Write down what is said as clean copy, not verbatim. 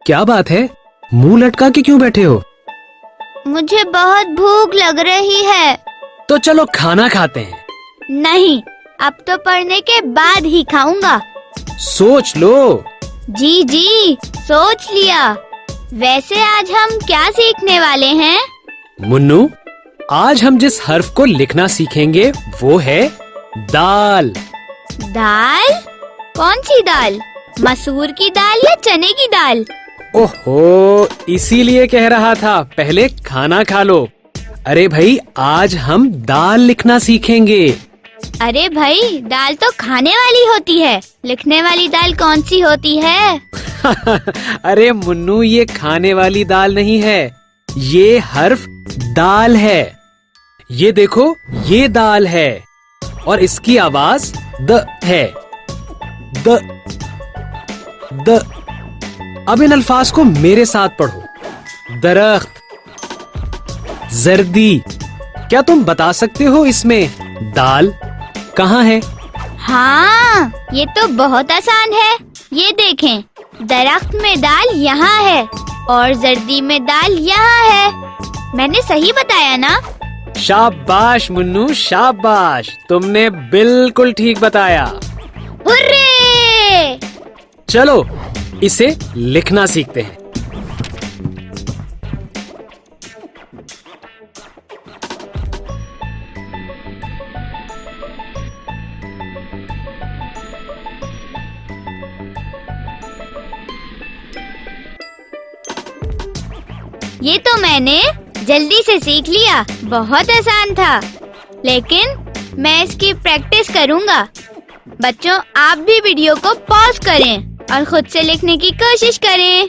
क्या बात है, मुंह लटका के क्यों बैठे हो? मुझे बहुत भूख लग रही है। तो चलो खाना खाते हैं। नहीं, अब तो पढ़ने के बाद ही खाऊंगा। सोच लो। जी जी, सोच लिया। वैसे आज हम क्या सीखने वाले हैं? मुन्नू, आज हम जिस हर्फ को लिखना सीखेंगे वो है दाल। दाल? कौन सी दाल? मसूर की दाल या चने की दाल? ओहो, इसीलिए कह रहा था पहले खाना खा लो। अरे भाई, आज हम दाल लिखना सीखेंगे। अरे भाई, दाल तो खाने वाली होती है, लिखने वाली दाल कौन सी होती है? अरे मुन्नू, ये खाने वाली दाल नहीं है, ये हर्फ दाल है। ये देखो, ये दाल है और इसकी आवाज द है। द द अब इन अल्फाज को मेरे साथ पढ़ो। दरख्त, जर्दी। क्या तुम बता सकते हो इसमें दाल कहाँ है? हाँ, ये तो बहुत आसान है। ये देखें, दरख्त में दाल यहाँ है और जर्दी में दाल यहाँ है। मैंने सही बताया ना? शाबाश मुन्नू, शाबाश, तुमने बिल्कुल ठीक बताया। हुर्रे! चलो इसे लिखना सीखते हैं। ये तो मैंने जल्दी से सीख लिया, बहुत आसान था। लेकिन मैं इसकी प्रैक्टिस करूँगा। बच्चों, आप भी वीडियो को पॉज करें और खुद से लिखने की कोशिश करें।